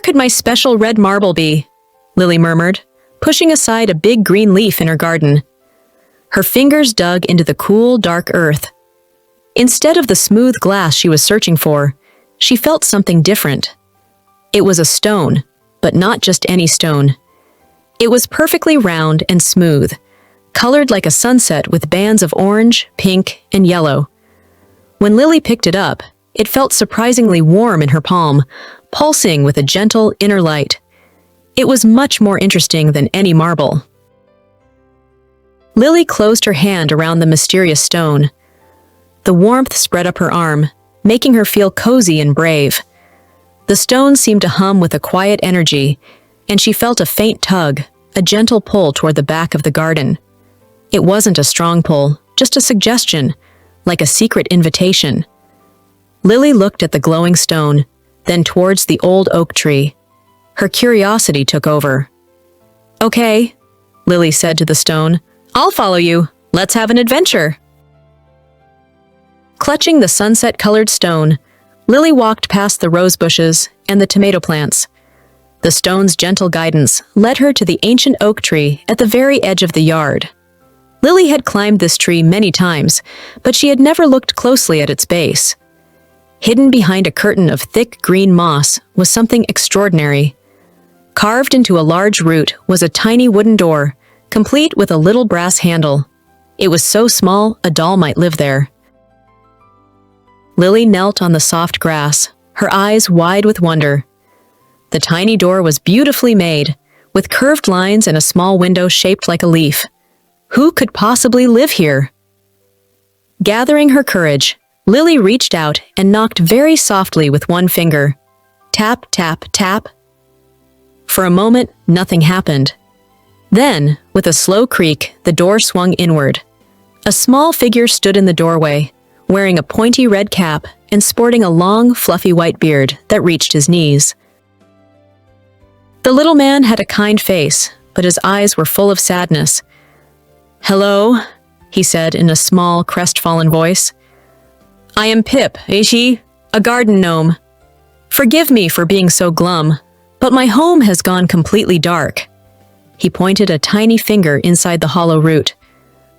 Where could my special red marble be? Lily murmured, pushing aside a big green leaf in her garden. Her fingers dug into the cool, dark earth. Instead of the smooth glass she was searching for, she felt something different. It was a stone, but not just any stone. It was perfectly round and smooth, colored like a sunset with bands of orange, pink, and yellow. When Lily picked it up, it felt surprisingly warm in her palm, pulsing with a gentle inner light. It was much more interesting than any marble. Lily closed her hand around the mysterious stone. The warmth spread up her arm, making her feel cozy and brave. The stone seemed to hum with a quiet energy, and she felt a faint tug, a gentle pull toward the back of the garden. It wasn't a strong pull, just a suggestion, like a secret invitation. Lily looked at the glowing stone, then towards the old oak tree. Her curiosity took over. "Okay," Lily said to the stone. "I'll follow you. Let's have an adventure." Clutching the sunset-colored stone, Lily walked past the rose bushes and the tomato plants. The stone's gentle guidance led her to the ancient oak tree at the very edge of the yard. Lily had climbed this tree many times, but she had never looked closely at its base. Hidden behind a curtain of thick green moss was something extraordinary. Carved into a large root was a tiny wooden door, complete with a little brass handle. It was so small a doll might live there. Lily knelt on the soft grass, her eyes wide with wonder. The tiny door was beautifully made, with curved lines and a small window shaped like a leaf. Who could possibly live here? Gathering her courage, Lily reached out and knocked very softly with one finger. Tap, tap, tap. For a moment, nothing happened. Then, with a slow creak, the door swung inward. A small figure stood in the doorway, wearing a pointy red cap and sporting a long, fluffy white beard that reached his knees. The little man had a kind face, but his eyes were full of sadness. "Hello," he said in a small, crestfallen voice. "I am Pip, a garden gnome. Forgive me for being so glum, but my home has gone completely dark." He pointed a tiny finger inside the hollow root.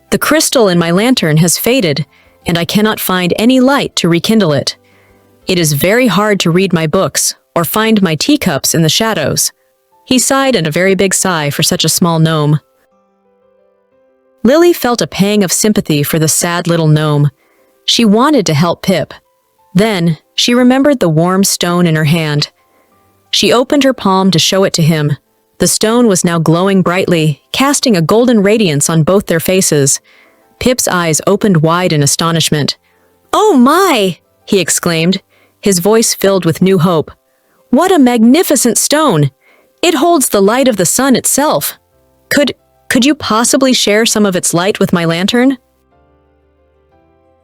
"The crystal in my lantern has faded, and I cannot find any light to rekindle it. It is very hard to read my books or find my teacups in the shadows." He sighed in a very big sigh for such a small gnome. Lily felt a pang of sympathy for the sad little gnome. She wanted to help Pip. Then, she remembered the warm stone in her hand. She opened her palm to show it to him. The stone was now glowing brightly, casting a golden radiance on both their faces. Pip's eyes opened wide in astonishment. "Oh my!" he exclaimed, his voice filled with new hope. "What a magnificent stone! It holds the light of the sun itself. Could you possibly share some of its light with my lantern?"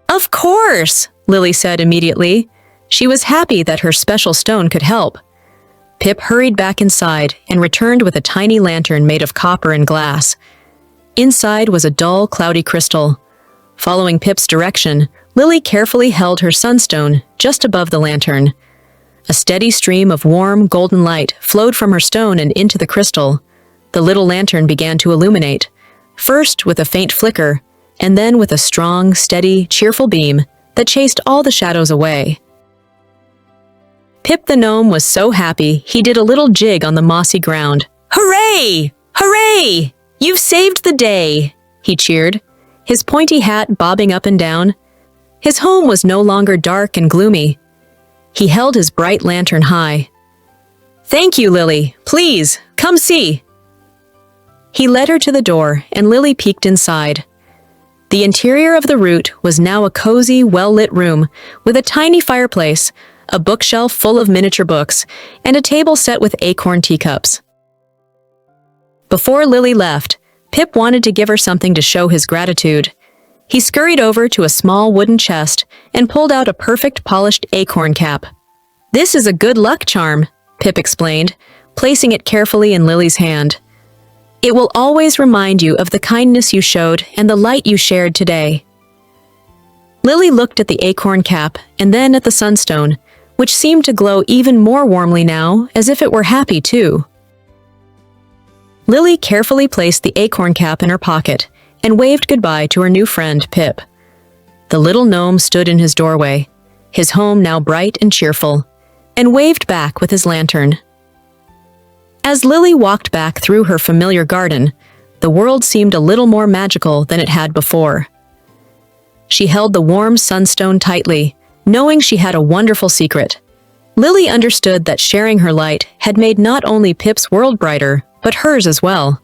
"Of course," Lily said immediately. She was happy that her special stone could help. Pip hurried back inside and returned with a tiny lantern made of copper and glass. Inside was a dull, cloudy crystal. Following Pip's direction, Lily carefully held her sunstone just above the lantern. A steady stream of warm, golden light flowed from her stone and into the crystal. The little lantern began to illuminate, first with a faint flicker, and then with a strong, steady, cheerful beam that chased all the shadows away. Pip the Gnome was so happy he did a little jig on the mossy ground. "Hooray! Hooray! You've saved the day!" he cheered, his pointy hat bobbing up and down. His home was no longer dark and gloomy. He held his bright lantern high. "Thank you, Lily. Please, come see." He led her to the door, and Lily peeked inside. The interior of the root was now a cozy, well-lit room with a tiny fireplace, a bookshelf full of miniature books, and a table set with acorn teacups. Before Lily left, Pip wanted to give her something to show his gratitude. He scurried over to a small wooden chest and pulled out a perfect polished acorn cap. "This is a good luck charm," Pip explained, placing it carefully in Lily's hand. "It will always remind you of the kindness you showed and the light you shared today." Lily looked at the acorn cap and then at the sunstone, which seemed to glow even more warmly now, as if it were happy too. Lily carefully placed the acorn cap in her pocket and waved goodbye to her new friend, Pip. The little gnome stood in his doorway, his home now bright and cheerful, and waved back with his lantern. As Lily walked back through her familiar garden, the world seemed a little more magical than it had before. She held the warm sunstone tightly, knowing she had a wonderful secret. Lily understood that sharing her light had made not only Pip's world brighter, but hers as well.